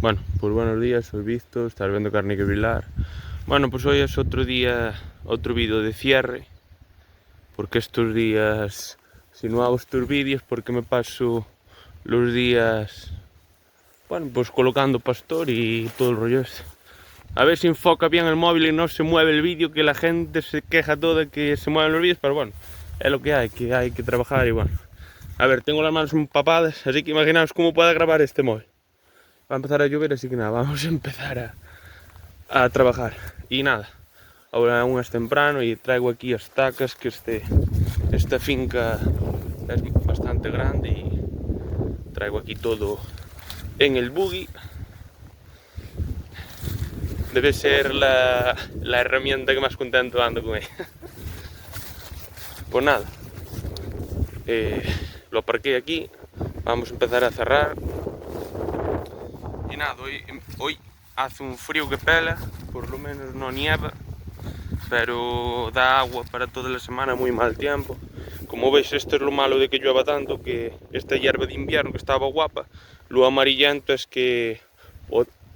Bueno, pues buenos días, soy Víctor, estás viendo Carne que Brilar. Bueno, pues hoy es otro día, otro vídeo de cierre, porque estos días, si no hago estos vídeos, porque me paso los días, bueno, pues colocando pastor y todo el rollo ese. A ver si enfoca bien el móvil y no se mueve el vídeo, que la gente se queja toda que se mueven los vídeos, pero bueno, es lo que hay que trabajar y bueno. A ver, tengo las manos empapadas, así que imaginaos cómo pueda grabar este móvil. Va a empezar a llover, así que nada, vamos a empezar a trabajar. Y nada, ahora aún es temprano y traigo aquí estacas, que esta finca es bastante grande y traigo aquí todo en el buggy. Debe ser la herramienta que más contento ando con ella. Pues nada, lo aparqué aquí, vamos a empezar a cerrar. Y nada, hoy hace un frío que pela, por lo menos no nieva, pero da agua para toda la semana, muy mal tiempo. Como veis, esto es lo malo de que llueva tanto, que esta hierba de invierno que estaba guapa, lo amarillento es que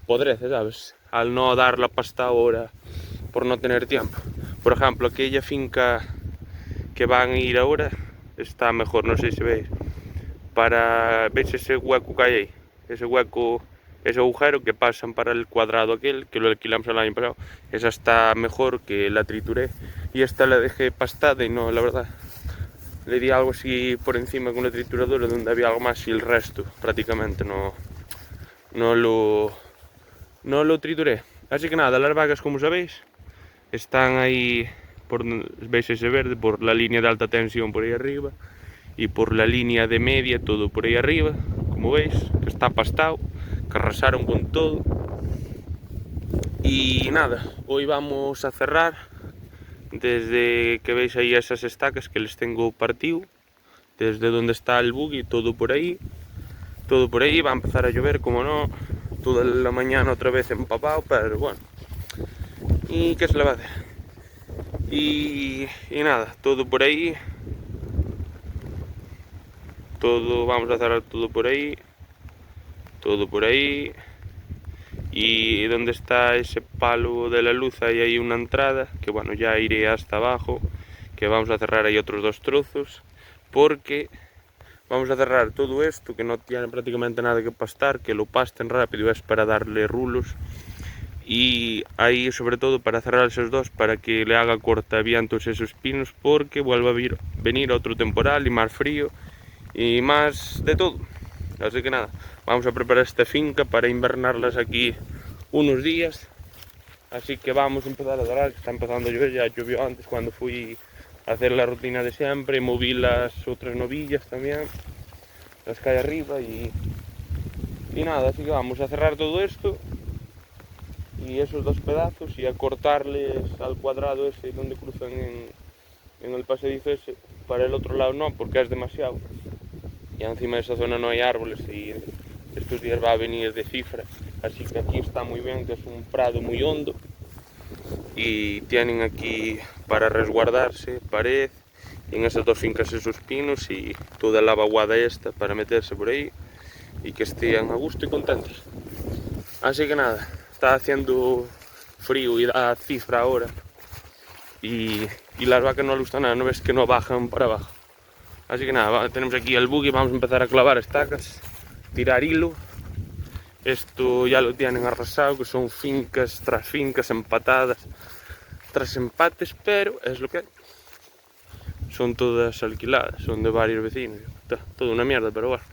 podrece, ¿sabes? Al no dar la pasta ahora por no tener tiempo. Por ejemplo, aquella finca que van a ir ahora está mejor, no sé si veis. ¿Veis ese hueco que hay ahí? Ese hueco, ese agujero que pasan para el cuadrado aquel, que lo alquilamos el año pasado. Esa está mejor, que la trituré. Y esta la dejé pastada y no, la verdad. Le di algo así por encima con una trituradora donde había algo más y el resto prácticamente no lo trituré. Así que nada, las vacas, como sabéis, están ahí, veis ese verde, por la línea de alta tensión por ahí arriba. Y por la línea de media, todo por ahí arriba, como veis, que está pastado, que arrasaron con todo. Y nada, hoy vamos a cerrar, desde que veis ahí esas estacas que les tengo partido, desde donde está el buggy, todo por ahí, va a empezar a llover, como no, toda la mañana otra vez empapado, pero bueno, y qué se le va a hacer. Y nada, todo por ahí. Vamos a cerrar todo por ahí, y donde está ese palo de la luz ahí hay una entrada, que bueno, ya iré hasta abajo, que vamos a cerrar ahí otros dos trozos, porque vamos a cerrar todo esto, que no tiene prácticamente nada que pastar, que lo pasten rápido, es para darle rulos, y ahí sobre todo para cerrar esos dos, para que le haga cortavientos esos pinos, porque vuelve a venir otro temporal y más frío, y más de todo. Así que nada, vamos a preparar esta finca para invernarlas aquí unos días. Así que vamos a empezar a adorar, que está empezando a llover, ya llovió antes cuando fui a hacer la rutina de siempre, moví las otras novillas también, las que hay arriba y nada, así que vamos a cerrar todo esto y esos dos pedazos y a cortarles al cuadrado ese donde cruzan en el pasadizo ese. Para el otro lado no, porque es demasiado. Y encima de esa zona no hay árboles y estos días va a venir de cifra, así que aquí está muy bien, que es un prado muy hondo y tienen aquí para resguardarse pared, y en esas dos fincas esos pinos y toda la vaguada esta para meterse por ahí y que estén a gusto y contentos. Así que nada, está haciendo frío y da cifra ahora y las vacas no les gusta nada, no ves que no bajan para abajo. Así que nada, tenemos aquí el buggy, vamos a empezar a clavar estacas, tirar hilo. Esto ya lo tienen arrasado, que son fincas tras fincas, empatadas tras empates, pero es lo que hay. Son todas alquiladas, son de varios vecinos, toda una mierda, pero bueno.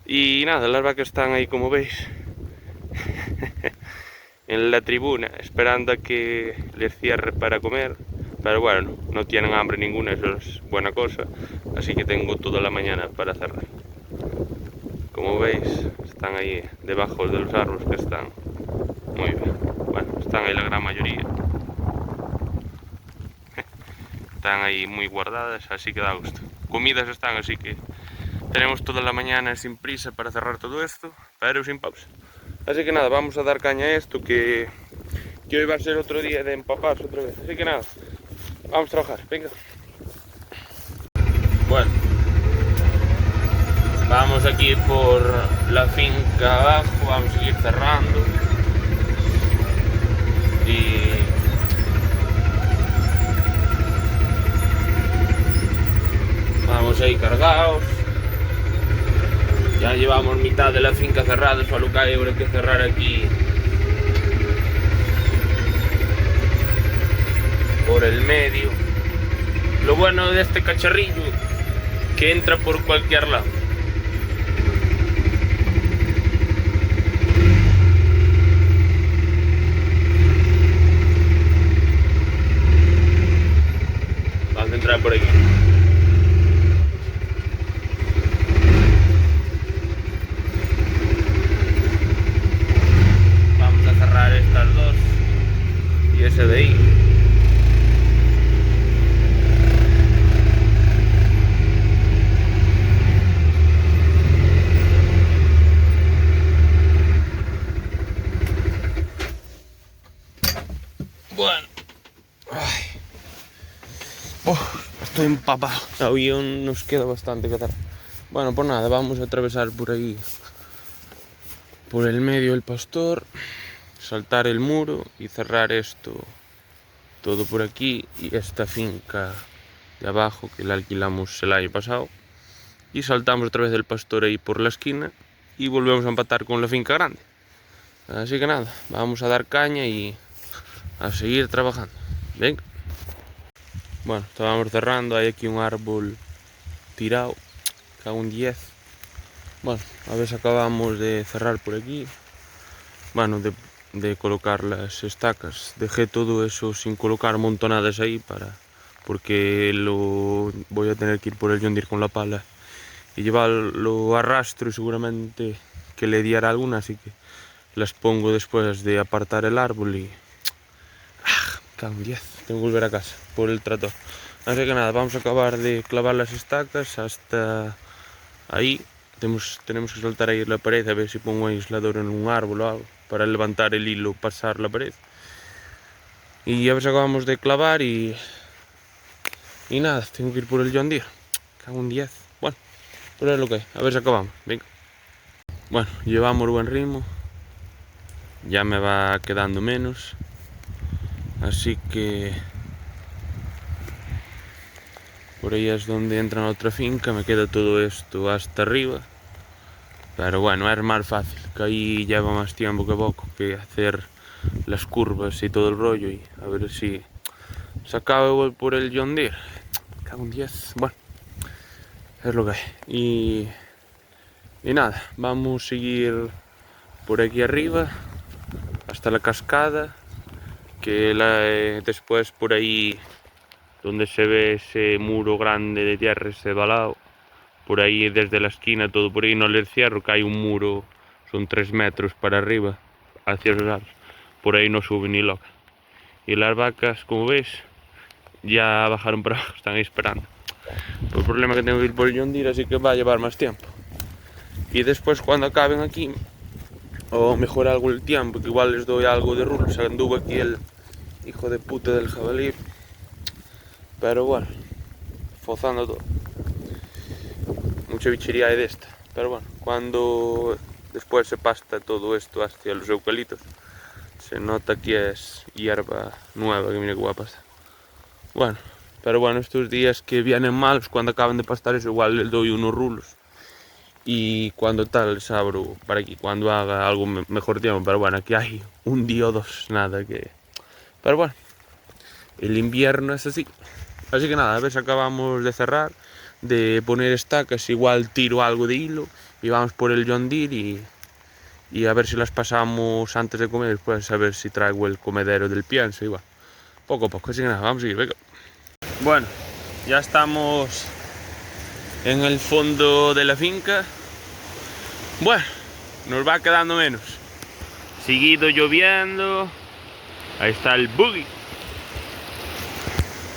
Y nada, las vacas están ahí, como veis, en la tribuna, esperando a que les cierre para comer. Pero bueno, no tienen hambre ninguna, eso es buena cosa, así que tengo toda la mañana para cerrar. Como veis, están ahí debajo de los árboles, que están muy bien. Bueno, están ahí la gran mayoría. Están ahí muy guardadas, así que da gusto. Comidas están, así que tenemos toda la mañana sin prisa para cerrar todo esto, pero sin pausa. Así que nada, vamos a dar caña a esto, que hoy va a ser otro día de empaparse otra vez. Así que nada, vamos a trabajar, venga. Bueno, Vamos aquí por la finca abajo, vamos a seguir cerrando. Y vamos ahí cargados. Ya llevamos mitad de la finca cerrada, solo que hay que cerrar aquí por el medio. Lo bueno de este cacharrillo, que entra por cualquier lado. Vamos a entrar por aquí. Vamos a cerrar estas dos y ese de ahí. Bueno, estoy empapado. Aún nos queda bastante que hacer. Bueno, pues nada, vamos a atravesar por ahí, por el medio del pastor, saltar el muro y cerrar esto todo por aquí y esta finca de abajo que la alquilamos el año pasado, y saltamos otra vez el pastor ahí por la esquina y volvemos a empatar con la finca grande. Así que nada, vamos a dar caña y a seguir trabajando. Venga. Bueno, estábamos cerrando, hay aquí un árbol tirado, cago un 10. Bueno, a ver si acabamos de cerrar por aquí. Bueno, de colocar las estacas. Dejé todo eso sin colocar montonadas ahí porque lo voy a tener que ir por el John Deere con la pala y llevarlo a rastro y seguramente que le diera alguna, así que las pongo después de apartar el árbol y... cago en 10, tengo que volver a casa por el tractor. Así que nada, vamos a acabar de clavar las estacas hasta ahí. Tenemos que soltar ahí la pared, a ver si pongo un aislador en un árbol o algo para levantar el hilo, pasar la pared. Y a ver si acabamos de clavar y nada, tengo que ir por el John Deere. Cago en 10. Bueno, pero es lo que hay, a ver si acabamos. Venga. Bueno, llevamos buen ritmo. Ya me va quedando menos. Así que por ahí es donde entra la otra finca, me queda todo esto hasta arriba. Pero bueno, es más fácil, que ahí lleva más tiempo que poco, que hacer las curvas y todo el rollo, y a ver si se acaba por el John Deere. Cago en 10, bueno, es lo que hay. Y nada, vamos a seguir por aquí arriba hasta la cascada, que después por ahí donde se ve ese muro grande de tierra, ese balao, por ahí desde la esquina, todo por ahí no le cierro, que hay un muro, son 3 metros para arriba, hacia los lados, por ahí no sube ni loca. Y las vacas, como veis, ya bajaron para abajo, están ahí esperando. El problema es que tengo que ir por el John Deere, así que va a llevar más tiempo. Y después cuando acaben aquí, o mejor algo el tiempo, que igual les doy algo de rulos, anduvo aquí el hijo de puta del jabalí. Pero bueno, forzando todo. Mucha bichería hay de esta. Pero bueno, cuando después se pasta todo esto hacia los eucaliptos, se nota que es hierba nueva, que mira qué guapa está. Bueno, pero bueno, estos días que vienen malos, cuando acaban de pastar eso, igual les doy unos rulos. Y cuando tal les abro para aquí, cuando haga algo mejor tiempo. Pero bueno, aquí hay un día o dos, nada que... Pero bueno, el invierno es así. Así que nada, a ver si acabamos de cerrar, de poner estacas, igual tiro algo de hilo y vamos por el John Deere y a ver si las pasamos antes de comer, después a ver si traigo el comedero del pienso, igual, poco a poco. Así que nada, vamos a ir, venga. Bueno, ya estamos en el fondo de la finca. Bueno, nos va quedando menos. Seguido lloviendo, ahí está el buggy.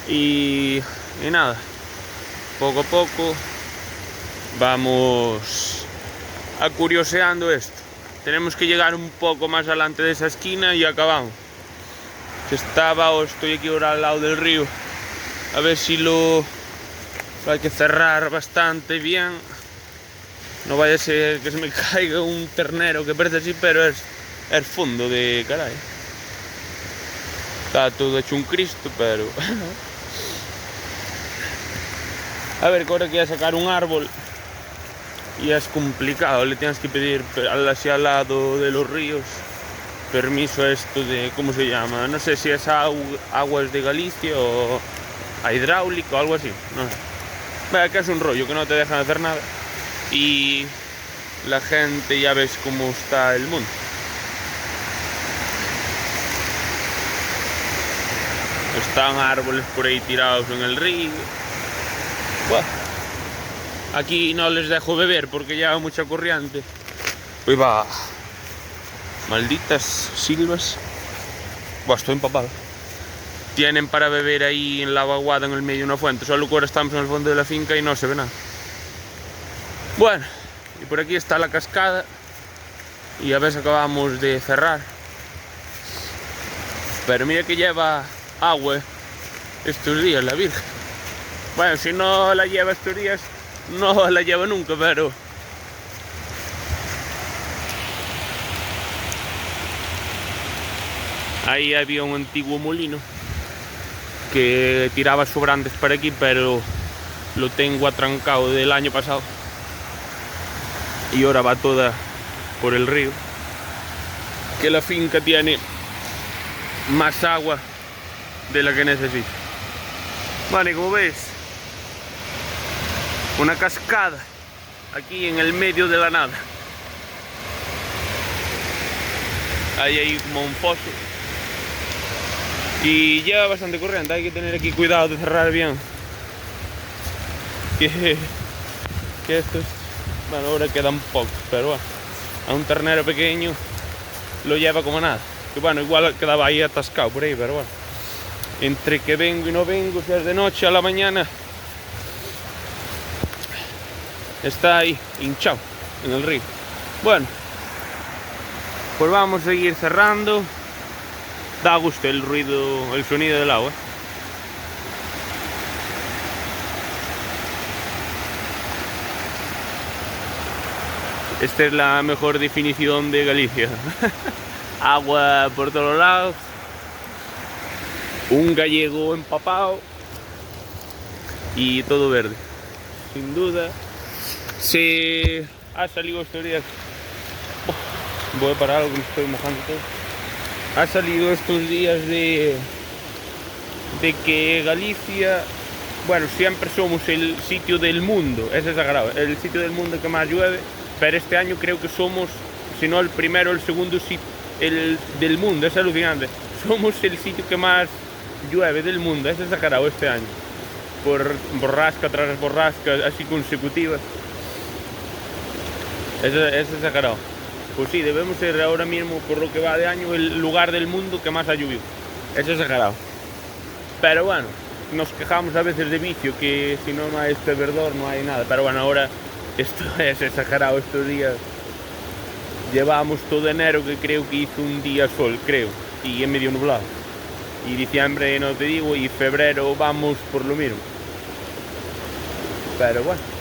Y nada, poco a poco vamos a curioseando esto. Tenemos que llegar un poco más adelante de esa esquina y acabamos. Estoy aquí ahora al lado del río, a ver si lo hay que cerrar bastante bien No vaya a ser que se me caiga un ternero que parece así, pero es fondo de caray. Está todo hecho un Cristo, pero... A ver, que ahora quiero sacar un árbol y es complicado, le tienes que pedir hacia al lado de los ríos permiso a esto de, ¿cómo se llama? No sé si es aguas de Galicia o a hidráulico o algo así, no sé. Vaya, que es un rollo, que no te dejan hacer nada y la gente ya ves cómo está el mundo. Están árboles por ahí tirados en el río. Buah. Aquí no les dejo beber porque lleva mucha corriente. Uy, va. Malditas silvas. Buah, estoy empapado. Tienen para beber ahí en la vaguada en el medio de una fuente. Solo que ahora estamos en el fondo de la finca y no se ve nada. Bueno, y por aquí está la cascada. Y a veces acabamos de cerrar. Pero mira que lleva agua estos días la Virgen. Bueno, si no la lleva estos días, no la lleva nunca, pero... Ahí había un antiguo molino que tiraba sobrantes para aquí, pero lo tengo atrancado del año pasado. Y ahora va toda por el río. Que la finca tiene más agua de la que necesita. Vale, como ves, una cascada aquí en el medio de la nada. Ahí hay como un pozo y lleva bastante corriente. Hay que tener aquí cuidado de cerrar bien, que estos, bueno, ahora quedan pocos, pero bueno, a un ternero pequeño lo lleva como nada. Que bueno, igual quedaba ahí atascado por ahí, pero bueno, entre que vengo y no vengo, si es de noche a la mañana, está ahí hinchado en el río. Bueno, pues vamos a seguir cerrando. Da gusto el ruido, el sonido del agua. Esta es la mejor definición de Galicia. Agua por todos lados, un gallego empapado y todo verde. Sin duda, se ha salido estos días. Voy a parar, que me estoy mojando todo. Ha salido estos días de que Galicia, bueno, siempre somos el sitio del mundo, es exagerado, el sitio del mundo que más llueve, pero este año creo que somos, si no el primero, el segundo sitio del mundo. Es alucinante. Somos el sitio que más llueve del mundo, es exagerado este año, por borrasca tras borrasca, así consecutivas. Es exagerado. Pues sí, debemos ser ahora mismo, por lo que va de año, el lugar del mundo que más ha llovido. Es exagerado. Pero bueno, nos quejamos a veces de vicio, que si no, no hay este verdor, no hay nada. Pero bueno, ahora esto es exagerado estos días. Llevamos todo enero, que creo que hizo un día sol, creo, y es medio nublado. Y diciembre no te digo, y febrero vamos por lo mismo. Pero bueno.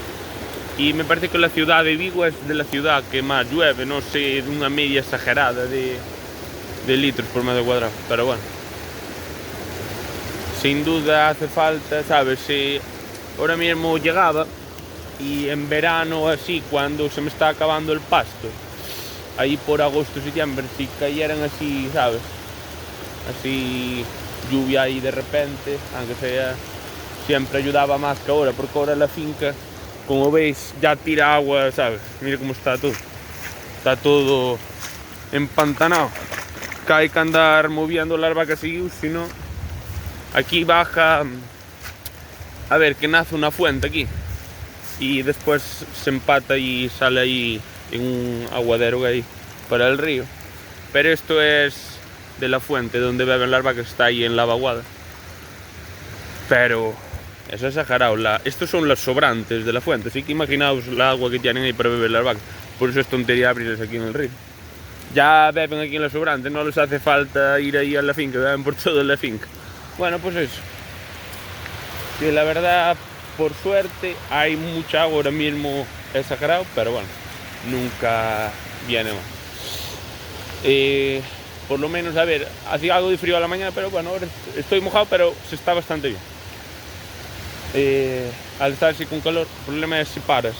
Y me parece que la ciudad de Vigo es de la ciudad que más llueve, no sé, una media exagerada de litros por metro cuadrado, pero bueno. Sin duda hace falta, ¿sabes? Si ahora mismo llegaba y en verano así, cuando se me está acabando el pasto, ahí por agosto, septiembre, si cayeran así, ¿sabes? Así lluvia ahí de repente, aunque sea, siempre ayudaba más que ahora, porque ahora la finca, como veis, ya tira agua, ¿sabes? Mira cómo está todo. Está todo empantanado. Que hay que andar moviendo las vacas y si no, aquí baja, a ver, que nace una fuente aquí. Y después se empata y sale ahí en un aguadero que hay para el río. Pero esto es de la fuente donde beben las vacas, está ahí en la vaguada. Pero eso es exagerado. Estos son los sobrantes de la fuente, así que imaginaos el agua que tienen ahí para beber las vacas. Por eso es tontería abrirles aquí en el río. Ya beben aquí en los sobrantes, no les hace falta ir ahí a la finca, beben por toda la finca. Bueno, pues eso. Sí, la verdad, por suerte, hay mucha agua ahora mismo exagerado, pero bueno, nunca viene mal. Por lo menos, a ver, hacía algo de frío a la mañana, pero bueno, ahora estoy mojado, pero se está bastante bien. Al estar así con calor, el problema es si paras.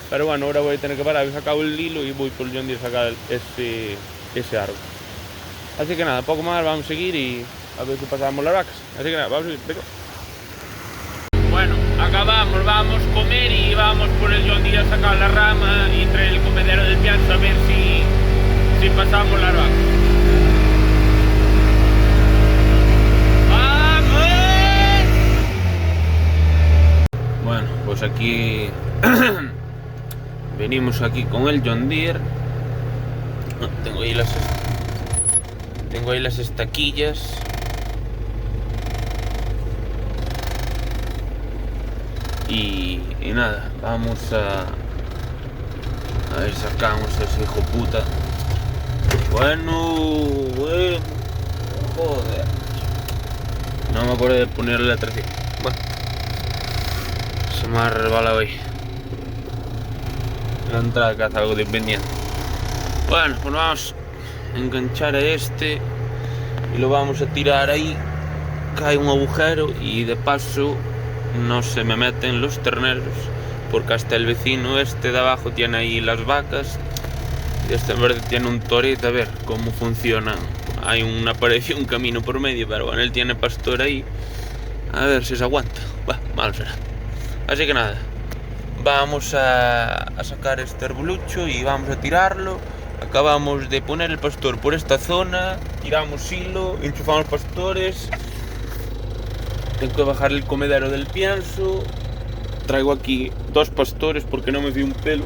Pero bueno, ahora voy a tener que parar, he sacado el hilo y voy por el John Deere a sacar ese árbol. Así que nada, poco más, vamos a seguir y a ver si pasamos las vacas. Así que nada, vamos a seguir, venga. Bueno, acabamos, vamos a comer y vamos por el John Deere a sacar la rama y traer el comedero del pienso a ver si pasamos las vacas. Bueno, pues aquí venimos aquí con el John Deere. Tengo ahí las estaquillas. Y nada, vamos a ver, sacamos a ese hijo puta. Bueno, joder. No me acuerdo de ponerle la tracción. Bueno, se me ha resbalado ahí la entrada, que hace algo de pendiente. Bueno, pues vamos a enganchar a este y lo vamos a tirar ahí. Cae un agujero y de paso no se me meten los terneros, porque hasta el vecino este de abajo tiene ahí las vacas y este en verde tiene un torito. A ver cómo funciona. Hay una pared y un camino por medio, pero bueno, él tiene pastor ahí. A ver si se aguanta. Bueno, mal será. Así que nada, vamos a sacar este arbolucho y vamos a tirarlo. Acabamos de poner el pastor por esta zona, tiramos hilo, enchufamos pastores. Tengo que bajar el comedero del pienso. Traigo aquí 2 pastores porque no me fui un pelo.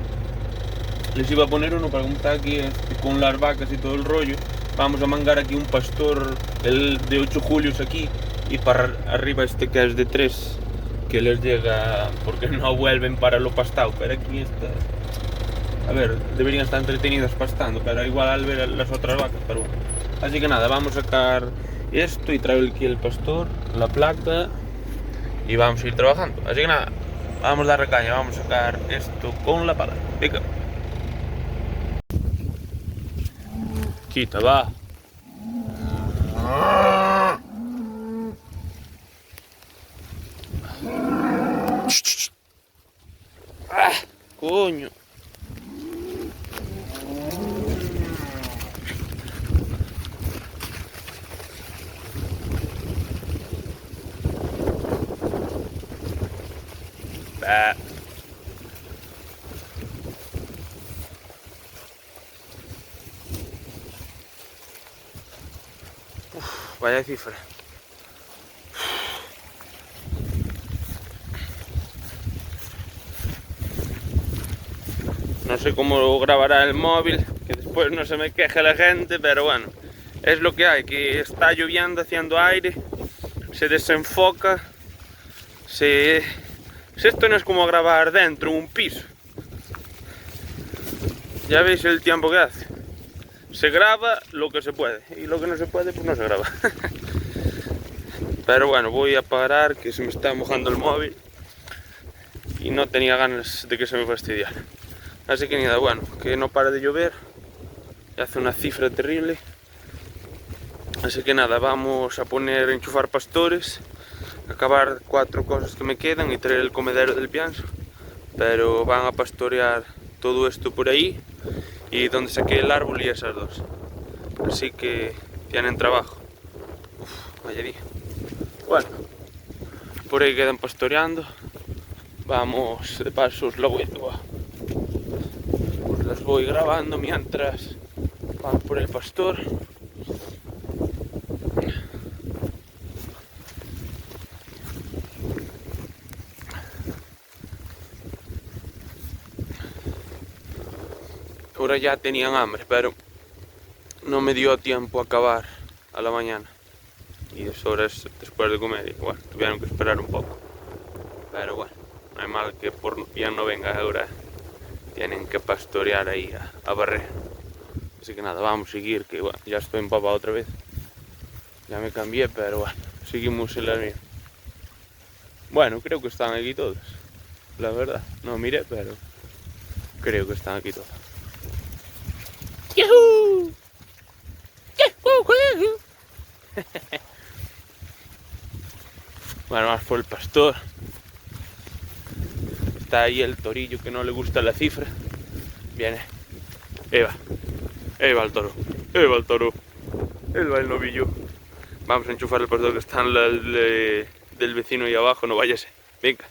Les iba a poner uno para como está aquí con las vacas y todo el rollo. Vamos a mangar aquí un pastor, el de 8 julios aquí, y para arriba este que es de 3, que les llega porque no vuelven para lo pastado. Pero aquí está. A ver, deberían estar entretenidas pastando, pero igual al ver las otras vacas, pero bueno. Así que nada, vamos a sacar esto y traigo aquí el pastor, la placa y vamos a ir trabajando. Así que nada, vamos a darle caña, vamos a sacar esto con la pala. Venga. Quita, va. Ah, coño. Uf, vaya cifra. No sé cómo grabará el móvil, que después no se me queje la gente, pero bueno, es lo que hay, que está lloviendo, haciendo aire, se desenfoca. Si esto no es como grabar dentro, un piso. Ya veis el tiempo que hace. Se graba lo que se puede y lo que no se puede pues no se graba. Pero bueno, voy a parar, que se me está mojando el móvil y no tenía ganas de que se me fastidiara. Así que nada, bueno, que no para de llover, ya hace una cifra terrible. Así que nada, vamos a enchufar pastores, acabar 4 cosas que me quedan y traer el comedero del pienso. Pero van a pastorear todo esto por ahí y donde saqué el árbol y esas 2. Así que tienen trabajo. Uf, vaya día. Bueno, por ahí quedan pastoreando. Vamos, de paso os las voy grabando mientras van por el pastor. Ahora ya tenían hambre, pero no me dio tiempo a acabar a la mañana. Y eso ahora es después de comer. Y bueno, tuvieron que esperar un poco. Pero bueno, no hay mal que por bien no venga ahora. Tienen que pastorear ahí a barrer. Así que nada, vamos a seguir, que bueno, ya estoy empapado otra vez. Ya me cambié, pero bueno, seguimos en la mía. Bueno, creo que están aquí todos, la verdad. No miré, pero Creo que están aquí todos. ¡Yuhu! ¡Yuhu! Bueno, vamos por el pastor. Está ahí el torillo que no le gusta la cifra. Viene. Ahí va el toro. Ahí va el toro. Ahí va el novillo. Vamos a enchufar el pastor que está en del vecino ahí abajo, no váyase. Venga.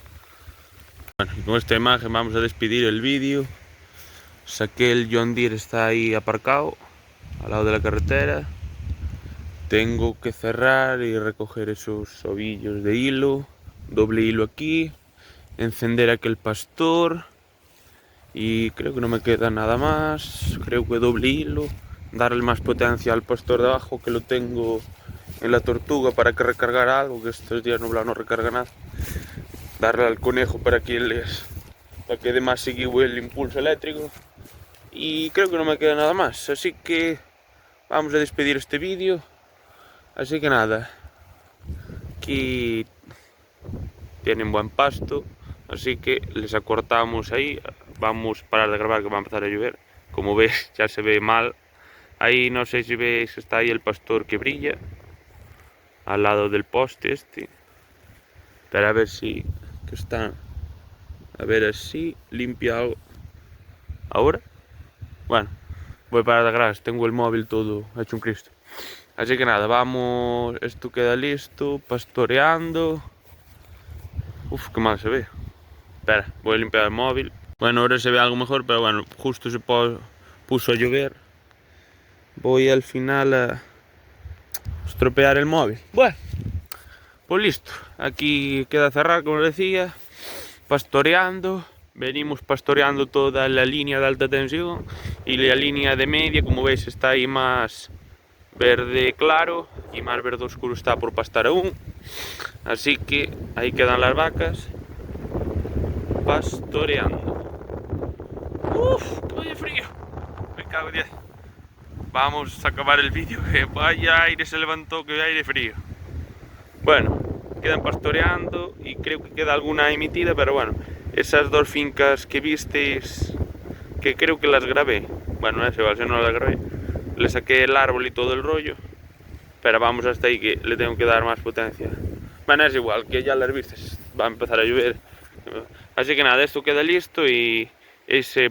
Bueno, y con esta imagen vamos a despedir el vídeo. Saqué el John Deere, está ahí aparcado, al lado de la carretera. Tengo que cerrar y recoger esos ovillos de hilo. Doble hilo aquí. Encender aquel pastor. Y creo que no me queda nada más. Creo que doble hilo. Darle más potencia al pastor de abajo, que lo tengo en la tortuga para que recargara algo, que estos días nublado no recarga nada. Darle al conejo para que dé más seguido el impulso eléctrico. Y creo que no me queda nada más. Así que vamos a despedir este vídeo. Así que nada. Aquí tienen buen pasto. Así que les acortamos ahí. Vamos a parar de grabar que va a empezar a llover. Como ves, ya se ve mal. Ahí no sé si veis, está ahí el pastor que brilla. Al lado del poste este. Pero a ver si... que está... A ver así, limpia algo. ¿Ahora? Bueno, voy a parar de grabar. Tengo el móvil todo hecho un Cristo. Así que nada, vamos... Esto queda listo. Pastoreando. Uf, qué mal se ve. Espera, voy a limpiar el móvil. Bueno, ahora se ve algo mejor, pero bueno, justo se puso a llover. Voy al final a estropear el móvil. Bueno, pues listo. Aquí queda cerrar, como decía. Pastoreando. Venimos pastoreando toda la línea de alta tensión. Y la línea de media, como veis, está ahí más verde claro. Y más verde oscuro está por pastar aún. Así que ahí quedan las vacas pastoreando. Uff, que vaya frío. Me cago en 10. Vamos a acabar el vídeo, que vaya aire se levantó, que vaya aire frío. Bueno, quedan pastoreando y creo que queda alguna emitida, pero bueno, esas dos fincas que visteis, que creo que las grabé, bueno, no sé, si no las grabé, le saqué el árbol y todo el rollo, pero vamos hasta ahí que le tengo que dar más potencia. Bueno, es igual, que ya las vistes, va a empezar a llover. Así que nada, esto queda listo y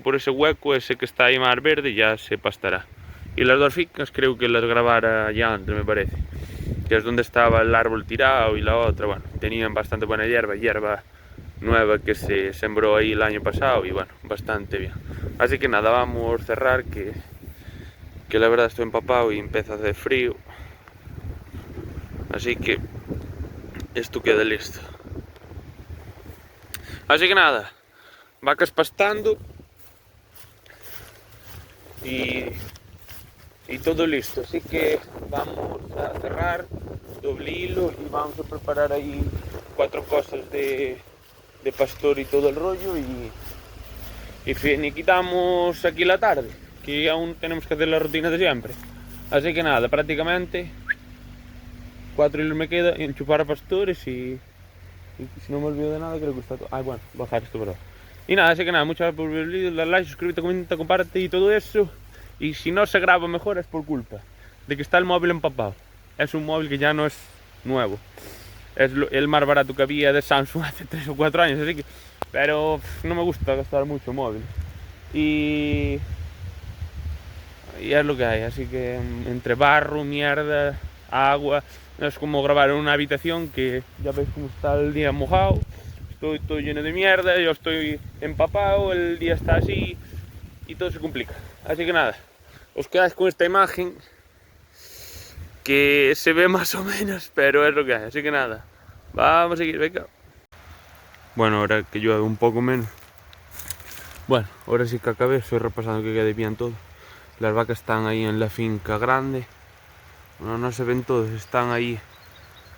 por ese hueco, ese que está ahí más verde, ya se pastará. Y las dos fincas creo que las grabara ya antes, me parece. Que es donde estaba el árbol tirado y la otra, bueno, tenían bastante buena hierba nueva que se sembró ahí el año pasado y bueno, bastante bien. Así que nada, vamos a cerrar que la verdad estoy empapado y empieza a hacer frío. Así que esto queda listo. Así que nada, vacas pastando y todo listo. Así que vamos a cerrar doble hilo y vamos a preparar ahí 4 cosas de pastor y todo el rollo y finiquitamos aquí la tarde, que aún tenemos que hacer la rutina de siempre. Así que nada, prácticamente 4 hilos me queda, enchufar a pastores y si no me olvido de nada creo que está todo. Ah, bueno, bajar esto, ¿verdad? Y nada, así que nada, muchas gracias por ver el vídeo, dale like, suscríbete, comenta, comparte y todo eso. Y si no se graba mejor es por culpa de que está el móvil empapado. Es un móvil que ya no es nuevo. Es el más barato que había de Samsung hace 3 o 4 años, así que... Pero no me gusta gastar mucho móvil. Y es lo que hay, así que entre barro, mierda, agua... Es como grabar en una habitación que ya veis cómo está el día mojado. Estoy todo lleno de mierda, yo estoy empapado, el día está así y todo se complica. Así que nada, os quedáis con esta imagen que se ve más o menos, pero es lo que hay. Así que nada, vamos a seguir, venga. Bueno, ahora que llueve un poco menos. Bueno, ahora sí que acabé, estoy repasando que quede bien todo. Las vacas están ahí en la finca grande. Bueno, no se ven todos, están ahí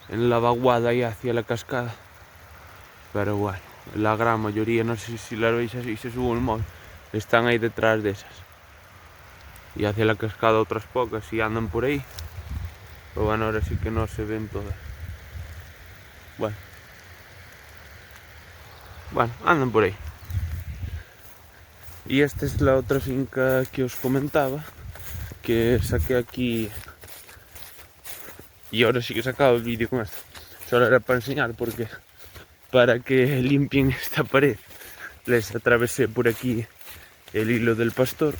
en la vaguada ahí hacia la cascada. Pero bueno, la gran mayoría, no sé si las veis así, se sube el móvil. Están ahí detrás de esas. Y hacia la cascada otras pocas y andan por ahí. Pero bueno, ahora sí que no se ven todas. Bueno, andan por ahí. Y esta es la otra finca que os comentaba, que saqué aquí. Y ahora sí que he sacado el vídeo con esto. Solo era para enseñar, porque para que limpien esta pared les atravesé por aquí el hilo del pastor.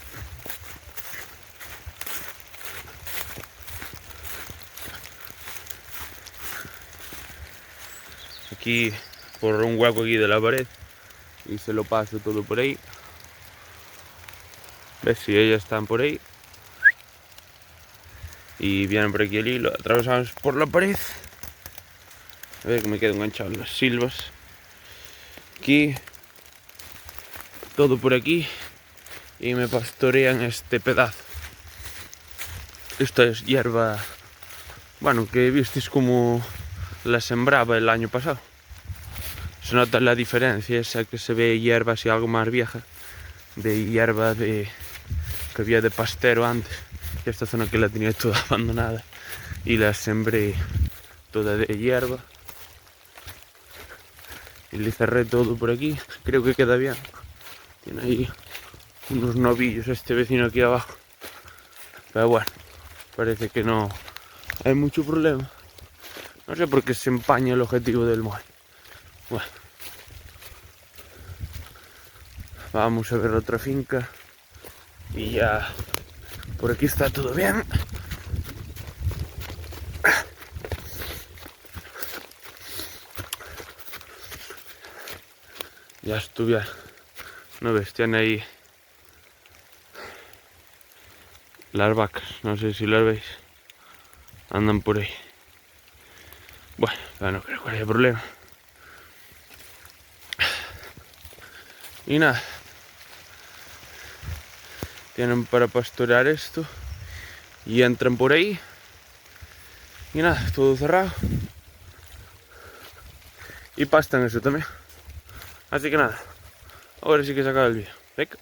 Aquí por un hueco aquí de la pared y se lo paso todo por ahí. ¿Ves? Si ellas están por ahí y vienen por aquí el hilo, atravesamos por la pared. A ver que me quedo enganchado en las silvas. Aquí, todo por aquí, y me pastorean este pedazo. Esto es hierba, bueno, que visteis como la sembraba el año pasado. Se nota la diferencia esa que se ve hierba así algo más vieja, de hierba que había de pastero antes. Y esta zona que la tenía toda abandonada y la sembré toda de hierba. Y le cerré todo por aquí, creo que queda bien. Tiene ahí unos novillos este vecino aquí abajo. Pero bueno, parece que no hay mucho problema. No sé por qué se empaña el objetivo del móvil. Bueno, vamos a ver otra finca. Y ya por aquí está todo bien. Ya estuve, no ves, tiene ahí las vacas, no sé si las veis, andan por ahí. Bueno, ya no creo que haya problema. Y nada, tienen para pastorear esto y entran por ahí. Y nada, todo cerrado. Y pastan eso también. Así que nada, ahora sí que se acaba el vídeo. Venga.